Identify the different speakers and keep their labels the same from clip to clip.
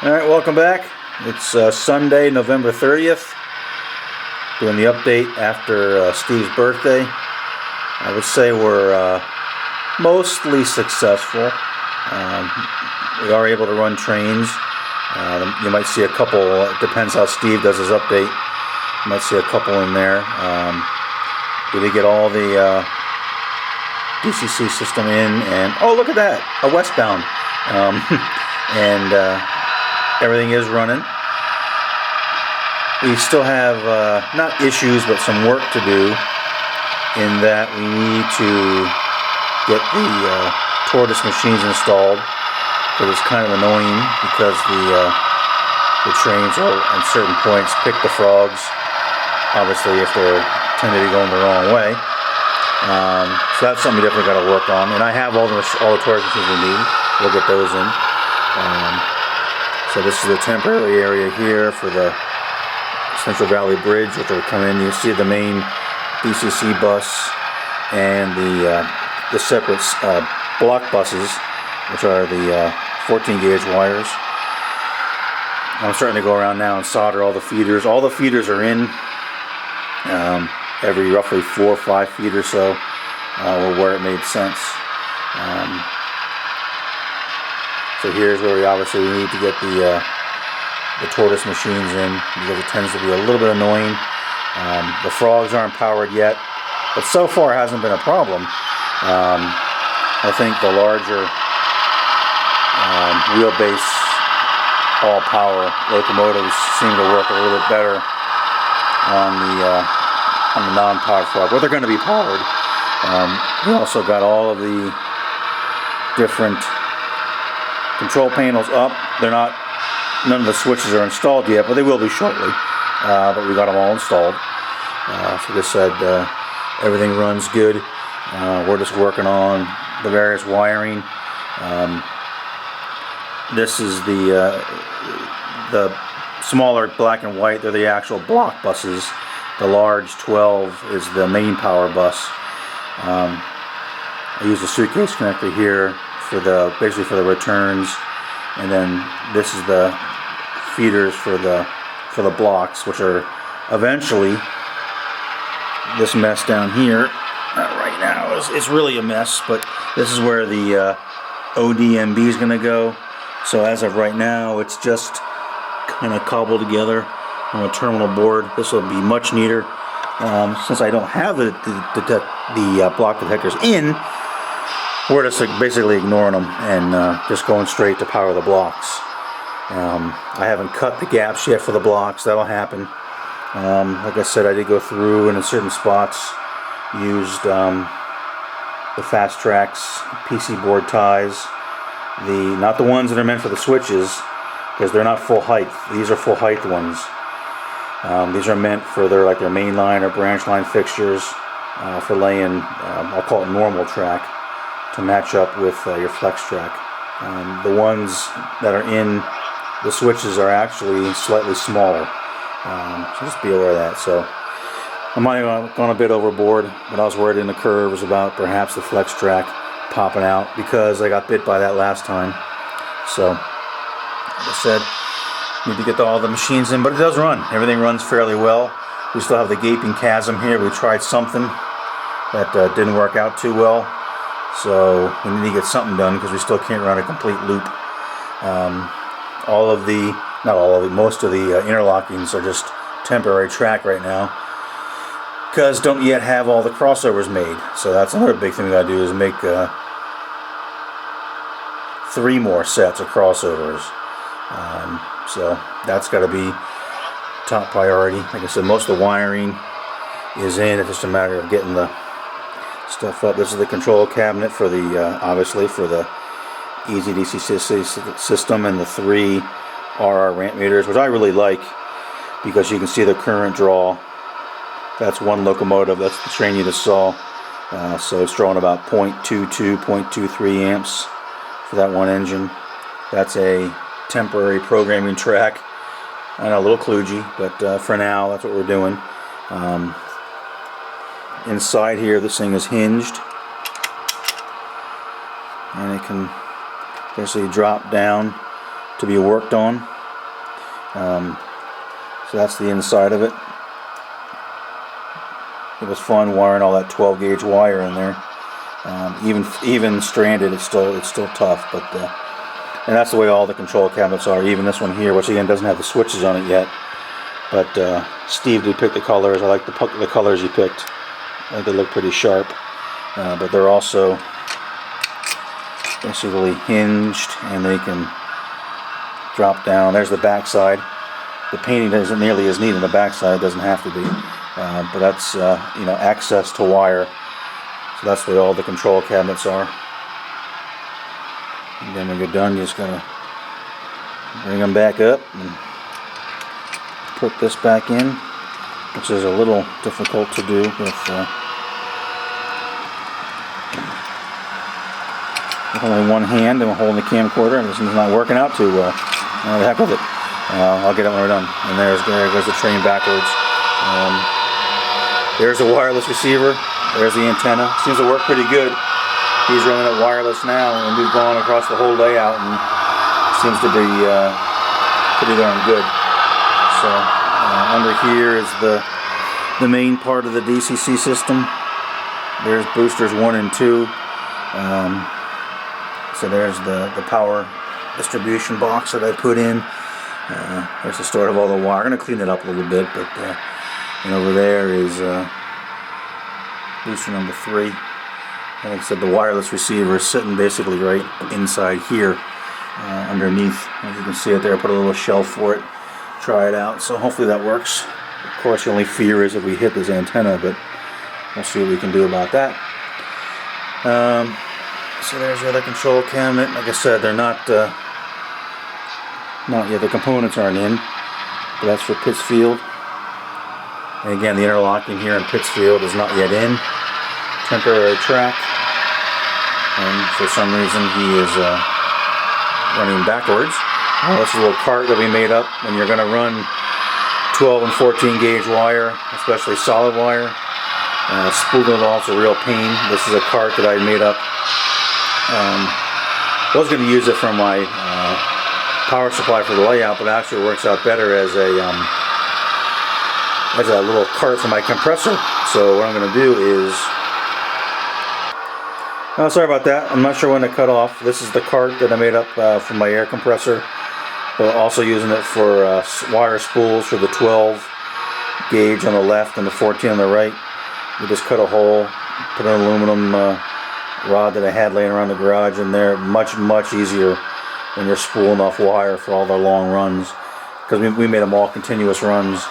Speaker 1: Alright, welcome back. It's Sunday, November 30th. Doing the update after Steve's birthday. I would say we're mostly successful. We are able to run trains. You might see a couple, it depends how Steve does his update. You might see a couple in there. We did get all the DCC system in, and oh, look at that, a westbound. Everything is running. We still have not issues, but some work to do, in that we need to get the tortoise machines installed, because it's kind of annoying because the trains will at certain points pick the frogs, obviously if they're tend to be going the wrong way. So that's something we definitely got to work on, and I have all the tortoise machines we need. We'll get those in. So this is the temporary area here for the Central Valley Bridge, which will come in. You see the main DCC bus and the separate block buses, which are the 14 gauge wires. I'm starting to go around now and solder all the feeders. All the feeders are in. Every roughly 4 or 5 feet or so, where it made sense. So here's where we obviously need to get the tortoise machines in, because it tends to be a little bit annoying. The frogs aren't powered yet, but so far it hasn't been a problem. I think the larger wheelbase all-power locomotives seem to work a little bit better on the non-powered frog. Well, they're going to be powered. We also got all of the different control panels up. None of the switches are installed yet, but they will be shortly. But we got them all installed. So like I said, everything runs good. We're just working on the various wiring. This is the smaller black and white. They're the actual block buses. The large 12 is the main power bus. I use the suitcase connector here for basically for the returns, and then this is the feeders for the blocks, which are eventually this mess down here. Right now it's really a mess, but this is where the ODMB is going to go. So as of right now, it's just kind of cobbled together on a terminal board. This will be much neater. Since I don't have the block detectors in, we're just basically ignoring them and just going straight to power the blocks. I haven't cut the gaps yet for the blocks. That'll happen. Like I said, I did go through and in certain spots used the Fast Tracks PC board ties. Not the ones that are meant for the switches, because they're not full height. These are full height ones. These are meant for their main line or branch line fixtures, for laying, I'll call it normal track, to match up with your flex track. The ones that are in the switches are actually slightly smaller, so just be aware of that. So I might have gone a bit overboard, but I was worried in the curves about perhaps the flex track popping out, because I got bit by that last time. So like I said, need to get all the machines in, but it does run. Everything runs fairly well. We still have the gaping chasm here. We tried something that didn't work out too well. So we need to get something done, because we still can't run a complete loop. Most of the interlockings are just temporary track right now, because don't yet have all the crossovers made. So that's another big thing we gotta do, is make 3 more sets of crossovers. So that's got to be top priority. Like I said, most of the wiring is in. It's just a matter of getting the stuff up. This is the control cabinet for the obviously for the Easy DCC system, and the 3 RR ramp meters, which I really like, because you can see the current draw. That's one locomotive. That's the train you just saw. So it's drawing about 0.22, 0.23 amps for that one engine. That's a temporary programming track. I know, a little kludgy, but for now that's what we're doing. Inside here, this thing is hinged, and it can basically drop down to be worked on. So that's the inside of it. It was fun wiring all that 12 gauge wire in there. Even stranded, it's still tough. But and that's the way all the control cabinets are. Even this one here, which again doesn't have the switches on it yet. But Steve did pick the colors. I like the colors he picked. I think they look pretty sharp. But they're also basically hinged, and they can drop down. There's the back side. The painting isn't nearly as neat on the back side. It doesn't have to be. But that's access to wire. So that's the way all the control cabinets are. And then when you're done, you just gotta bring them back up and put this back in, which is a little difficult to do with only one hand and holding the camcorder, and this is not working out too well. The heck with it. I'll get it when we're done. And there goes the train backwards. There's a wireless receiver. There's the antenna. Seems to work pretty good. He's running it wireless now, and we've gone across the whole layout, and it seems to be pretty darn good. So under here is the main part of the DCC system. There's boosters 1 and 2. So there's the power distribution box that I put in. There's the start of all the wire. I'm going to clean it up a little bit, but and over there is booster number 3. And like I said, the wireless receiver is sitting basically right inside here, underneath. As you can see it there, I put a little shelf for it. Try it out. So hopefully that works. Of course, the only fear is if we hit this antenna, but we'll see what we can do about that. So there's the other control cabinet. Like I said, they're not yet. The components aren't in, but that's for Pittsfield. And again, the interlocking here in Pittsfield is not yet in. Temporary track, and for some reason he is running backwards. This is a little cart that we made up when you're going to run 12 and 14 gauge wire, especially solid wire. Spooling it off is a real pain. This is a cart that I made up. I was going to use it for my power supply for the layout, but actually it works out better as a little cart for my compressor. So what I'm going to do is, sorry about that. I'm not sure when to cut off. This is the cart that I made up for my air compressor, but also using it for wire spools for the 12 gauge on the left and the 14 on the right. We just cut a hole, put an aluminum rod that I had laying around the garage in there. Much easier when you're spooling off wire for all the long runs, because we made them all continuous runs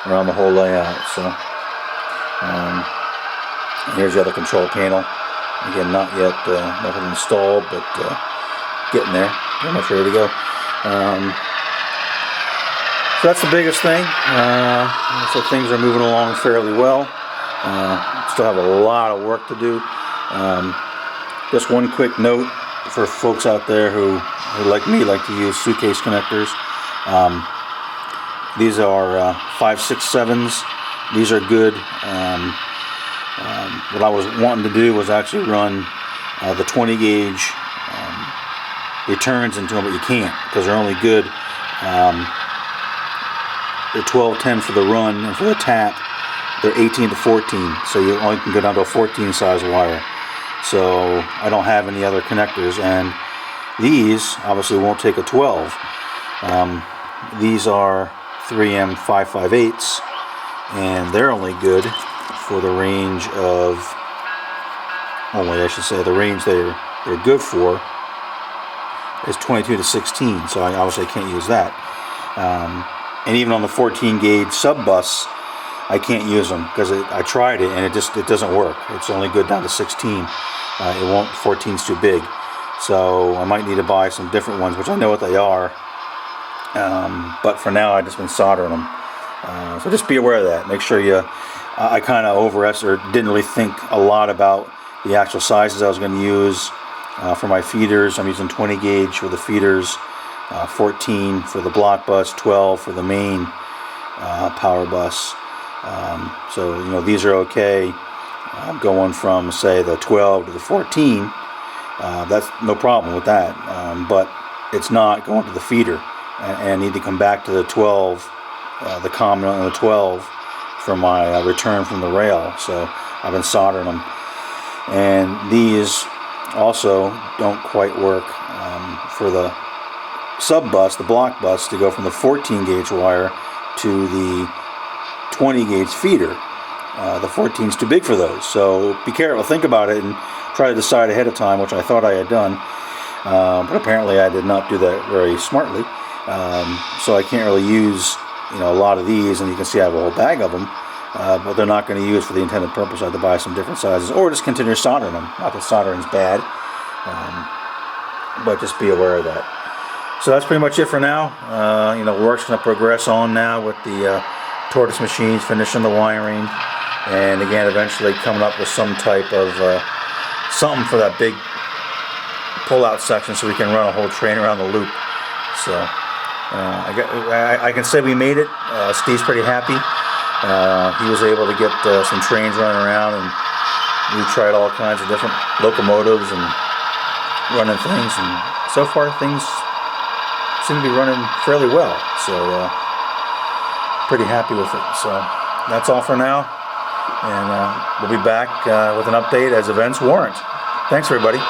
Speaker 1: around the whole layout. So here's the other control panel. Again, not yet nothing installed, but getting there. Pretty much ready to go. So that's the biggest thing. So things are moving along fairly well. Still have a lot of work to do. Just one quick note for folks out there who like me like to use suitcase connectors. These are 5/6/7s. These are good. What I was wanting to do was actually run the 20 gauge returns into them, but you can't, because they're only good. They're 12/10 for the run, and for the tap they're 18 to 14, so you only can go down to a 14 size wire. So I don't have any other connectors, and these obviously won't take a 12. These are 3M 5/5/8, and they're only good for the range of, I should say the range they're good for is 22 to 16, so I obviously can't use that. And even on the 14 gauge sub bus, I can't use them, because I tried it and it doesn't work. It's only good down to 16. It won't. 14's too big, so I might need to buy some different ones, which I know what they are. But for now, I've just been soldering them. So just be aware of that. Make sure you. I kind of didn't really think a lot about the actual sizes I was going to use for my feeders. I'm using 20 gauge for the feeders, 14 for the block bus, 12 for the main power bus. So these are okay. Going from, say, the 12 to the 14, that's no problem with that. But it's not going to the feeder. and need to come back to the 12, the common on the 12 for my return from the rail. So I've been soldering them, and these also don't quite work for the sub bus, the block bus, to go from the 14 gauge wire to the 20 gauge feeder. The 14 is too big for those, so be careful, think about it, and try to decide ahead of time, which I thought I had done, but apparently I did not do that very smartly. So I can't really use, a lot of these, and you can see I have a whole bag of them, but they're not going to use for the intended purpose. I have to buy some different sizes, or just continue soldering them. Not that soldering's bad, but just be aware of that. So that's pretty much it for now. Work's going to progress on now with the tortoise machines, finishing the wiring, and again eventually coming up with some type of something for that big pull-out section so we can run a whole train around the loop. So I can say we made it. Steve's pretty happy. He was able to get some trains running around, and we tried all kinds of different locomotives and running things, and so far things seem to be running fairly well. So pretty happy with it. So that's all for now, and we'll be back with an update as events warrant. Thanks, everybody.